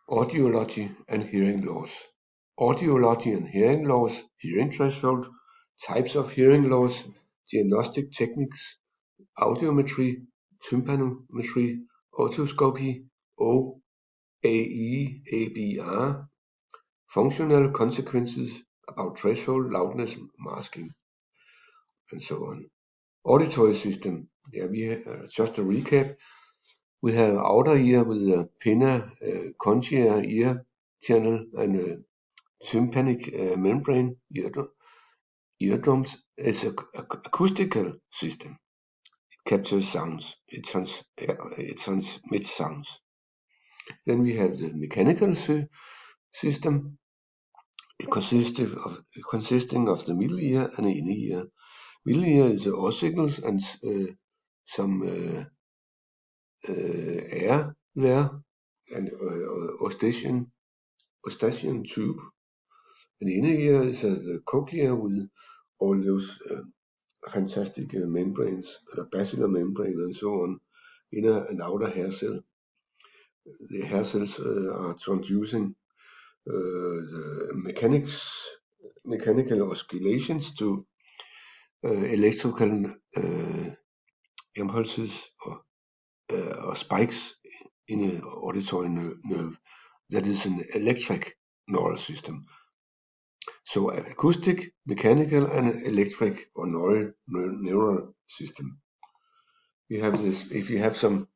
Audiology and hearing loss. Audiology and hearing loss, hearing threshold, types of hearing loss, diagnostic techniques, audiometry, tympanometry, otoscopy, OAE, ABR, functional consequences about threshold, loudness, masking, and so on. Auditory system. Just a recap. We have outer ear with a pinna concha ear channel and a tympanic membrane eardrums. It's an acoustical system. It captures sounds. It transmits sounds. Then we have the mechanical system. It consisting of the middle ear and the inner ear. Middle ear is the odd signals and some air there and eustachian tube. And the inner ear is the cochlea with all those fantastic membranes, the basilar membrane and so on, inner and outer hair cell. The hair cells are transducing the mechanical oscillations to electrical impulses or spikes in an auditory nerve. That is an electric neural system. So acoustic, mechanical, and electric or neural system. We have this. If you have some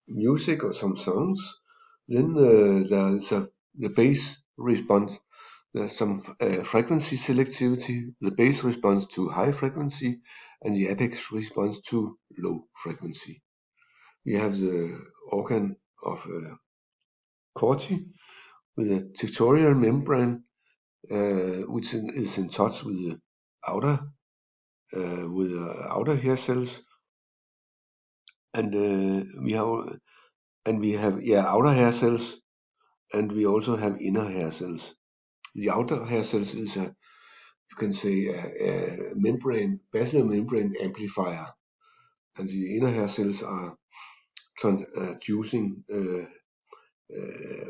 music or some sounds, then there is the bass response. There's some frequency selectivity. The bass responds to high frequency, and the apex responds to low frequency. We have the organ of Corti with a tectorial membrane, which is in touch with the outer hair cells, and we have outer hair cells, and we also have inner hair cells. The outer hair cells is a basilar membrane amplifier, and the inner hair cells are transducing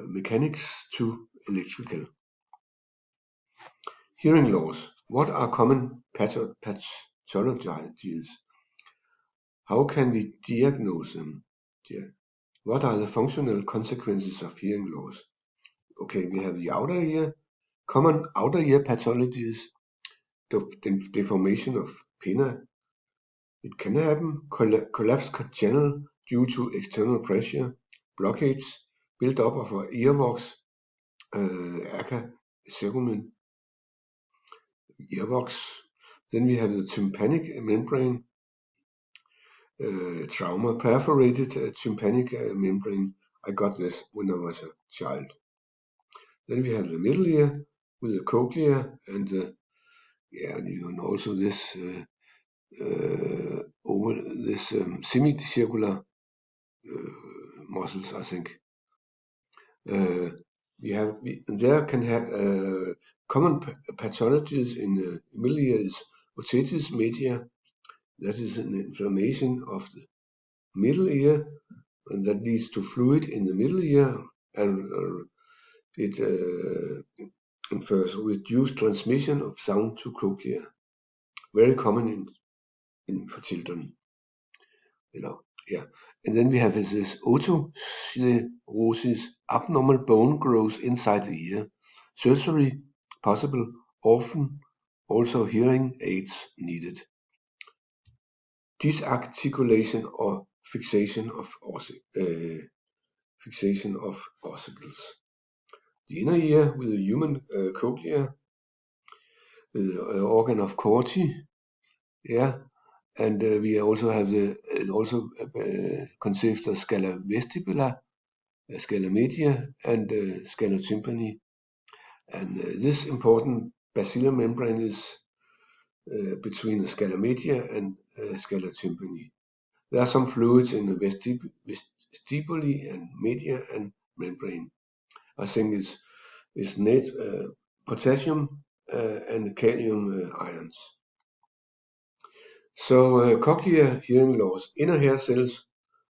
mechanics to electrical. Hearing loss. What are common pathologies? How can we diagnose them? What are the functional consequences of hearing loss? Okay, we have the outer ear. Common outer ear pathologies. Deformation of pinna. It can happen. Collapsed channel due to external pressure. Blockage. Build up of earwax. Arca cerumen. Earwax. Then we have the tympanic membrane. Trauma, perforated tympanic membrane. I got this when I was a child. Then we have the middle ear with the cochlea and also this semicircular muscles, I think. There can have common pathologies in the middle ear is otitis media. That is an inflammation of the middle ear, and that leads to fluid in the middle ear, and it infers reduced transmission of sound to cochlea. Very common for children. And then we have this otosclerosis, abnormal bone growth inside the ear. Surgery possible, often also hearing aids needed. Disarticulation or fixation of ossicles. The inner ear with the human cochlea, the organ of Corti, and we also have consists of scala vestibula, scala media, and scala tympani. And this important basilar membrane is between the scala media and scala tympani. There are some fluids in the vestibuli and media and membrane. I think it's net potassium and kalium ions. So cochlear hearing loss, inner hair cells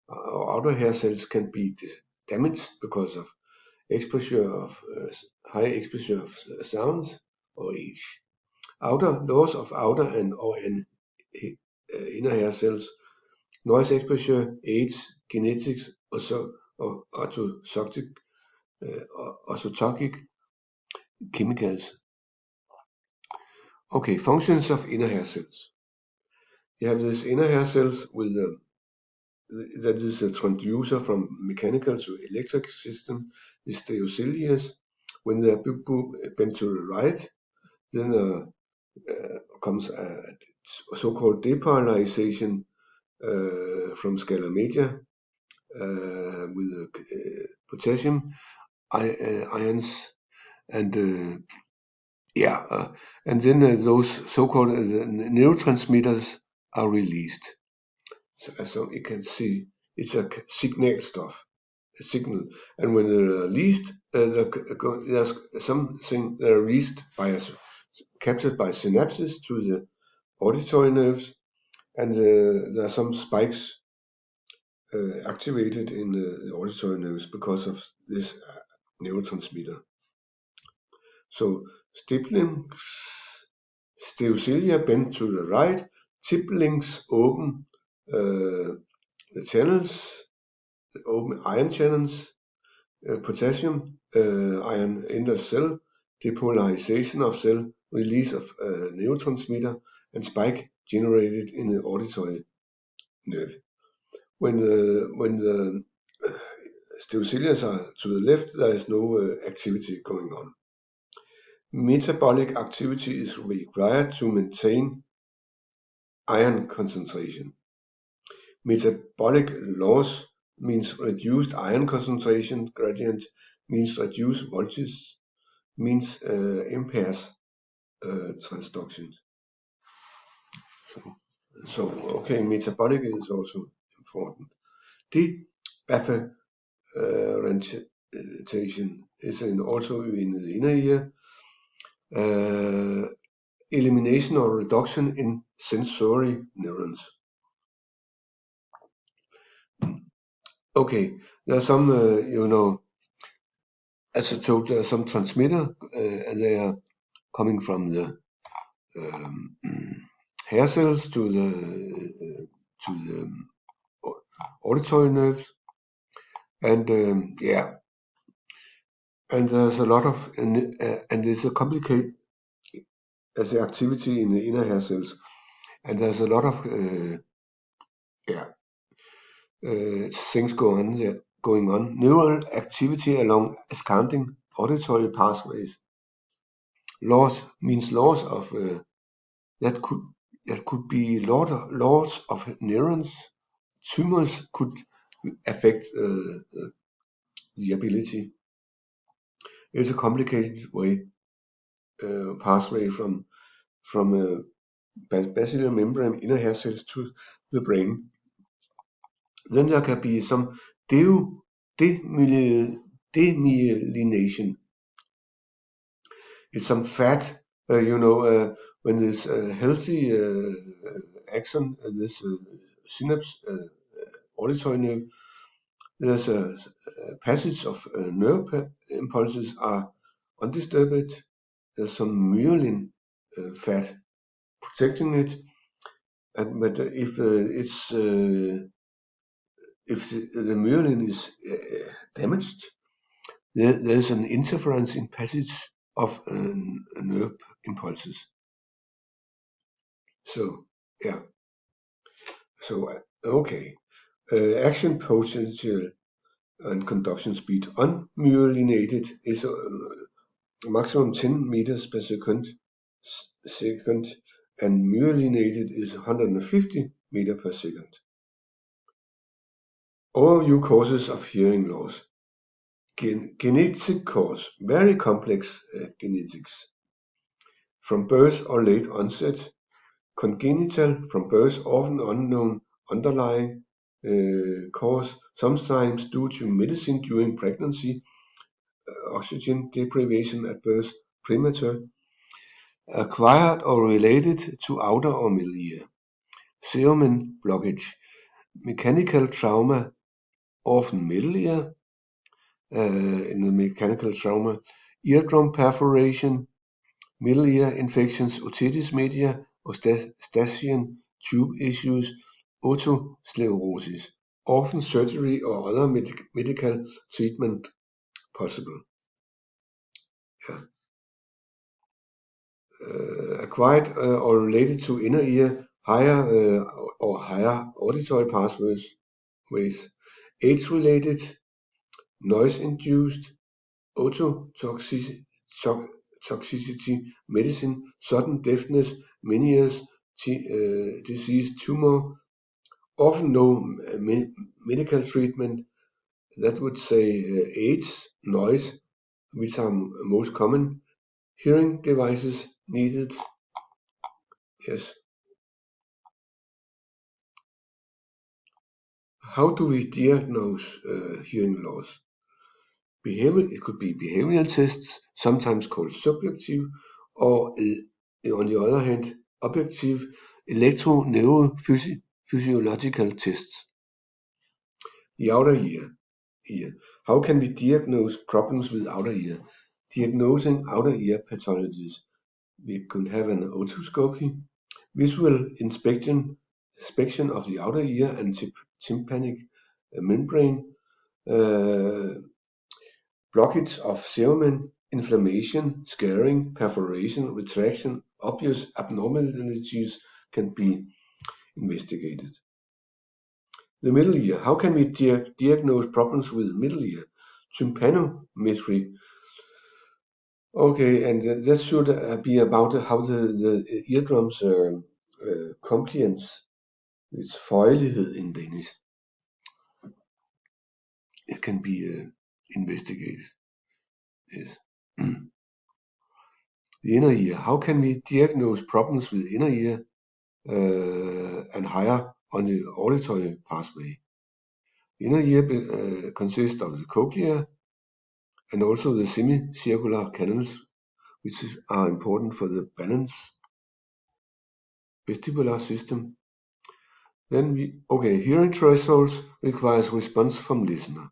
or outer hair cells can be damaged because of high exposure of sounds or age. Loss of outer and or inner hair cells, noise exposure, age, genetics, or orthotoxic chemicals. Okay, functions of inner hair cells. You have this inner hair cells with that is a transducer from mechanical to electric system, the stereocilius. When they are bent to the right, then comes a so-called depolarization from scalar media with potassium ions and and then those so-called neurotransmitters are released. So you can see it's a signal, and when they're released, there's something released captured by synapses to the auditory nerves, and there are some spikes activated in the auditory nerves because of this neurotransmitter. So stereocilia bend to the right, tip links open the channels, open ion channels, potassium ion enters cell, depolarization of cell, release of neurotransmitter, and spike generated in the auditory nerve. When the stereocilia are to the left, there is no activity going on. Metabolic activity is required to maintain ion concentration. Metabolic loss means reduced ion concentration gradient, means reduced voltage, means impairs transduction. So okay, metabolic is also important. Deafferentation is also in the inner ear. Elimination or reduction in sensory neurons. Okay, there are some, as I told, there are some transmitter, and they are coming from the hair cells to the auditory nerves, and and there's a lot of and it's a complicated as the activity in the inner hair cells, and there's a lot of things going on. Neural activity along escanding auditory pathways. Loss means loss of that could be loss of neurons. Tumors could affect the ability. It's a complicated pathway from basilar membrane inner hair cells to the brain. Then there can be some demyelination. It's some fat, when this healthy axon, this synapse, auditory nerve, there's a passage of nerve impulses are undisturbed. There's some myelin fat protecting it, but if the myelin is damaged, there's an interference in passage of nerve impulses. So okay, action potential and conduction speed. Unmyelinated is maximum 10 meters per second, and myelinated is 150 meters per second. Overview causes of hearing loss. Genetic cause, very complex genetics. From birth or late onset. Congenital, from birth, often unknown underlying cause, sometimes due to medicine during pregnancy, oxygen deprivation at birth, premature. Acquired or related to outer or middle ear. Cerumen blockage. Mechanical trauma, often middle ear. in the mechanical trauma, eardrum perforation, middle ear infections, otitis media, eustachian tube issues, otosclerosis. Often surgery or other medical treatment possible. Yeah. Acquired or related to inner ear, higher auditory pathways, age-related, noise-induced, ototoxicity, medicine, sudden deafness, Meniere's disease, tumor, often no medical treatment. That would say age, noise, which are most common. Hearing devices needed. Yes. How do we diagnose hearing loss? It could be behavioral tests, sometimes called subjective, or on the other hand, objective electroneurophysiological tests. The outer ear. Here. How can we diagnose problems with outer ear? Diagnosing outer ear pathologies. We could have an otoscopy, visual inspection of the outer ear and tympanic membrane, blockage of cerumen, inflammation, scarring, perforation, retraction, obvious abnormalities can be investigated. The middle ear. How can we diagnose problems with the middle ear? Tympanometry. Okay, and that should be about how the eardrums compliance. It's føjelighed in Danish. It can be investigated. Yes. The inner ear. How can we diagnose problems with inner ear and higher on the auditory pathway? Inner ear consists of the cochlea and also the semicircular canals, which are important for the balance vestibular system. Then hearing thresholds requires response from listener.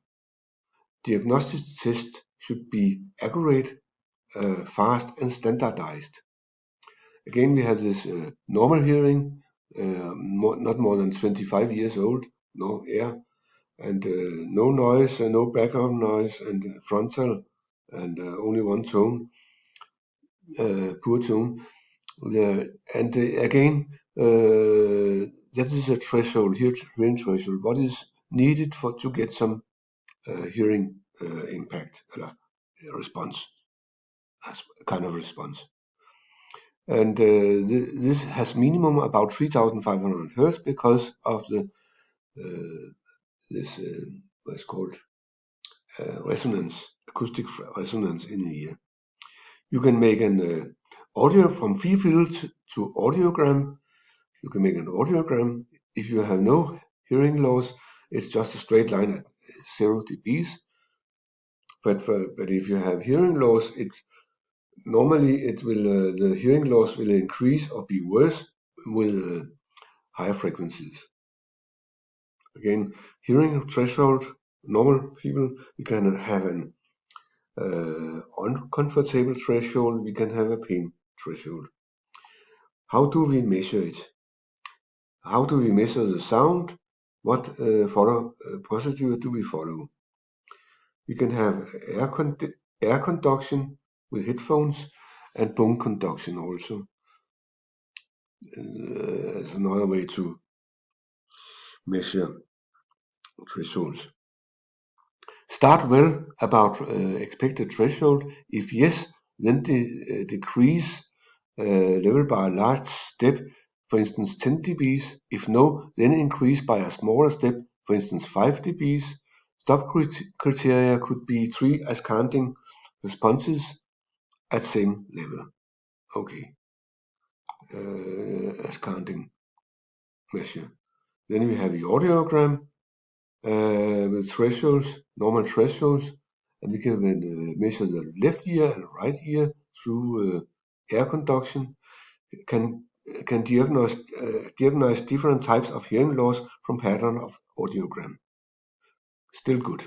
Diagnostic test should be accurate, fast and standardized. Again, we have this normal hearing, not more than 25 years old, no air, and no noise, no background noise, and frontal, and only one tone, poor tone. Again, that is a threshold, hearing threshold. What is needed to get some hearing impact, response, kind of response. And this has minimum about 3,500 Hertz because of the what's called resonance, acoustic resonance in the ear. You can make an audio from field to audiogram. You can make an audiogram. If you have no hearing loss, it's just a straight line at 0 dBs. But if you have hearing loss, the hearing loss will increase or be worse with higher frequencies. Again, hearing threshold, normal people, we can have an uncomfortable threshold, we can have a pain threshold. How do we measure it? How do we measure the sound? What procedure do we follow? We can have air conduction with headphones and bone conduction also. As another way to measure thresholds. Start well about expected threshold. If yes, then decrease level by a large step, for instance 10 dBs. If no, then increase by a smaller step, for instance 5 dBs. Stop criteria could be 3 as counting responses at same level. Okay, as counting measure. Then we have the audiogram with thresholds, normal thresholds, and we can measure the left ear and right ear through air conduction. Can diagnose different types of hearing loss from pattern of audiogram. Still good.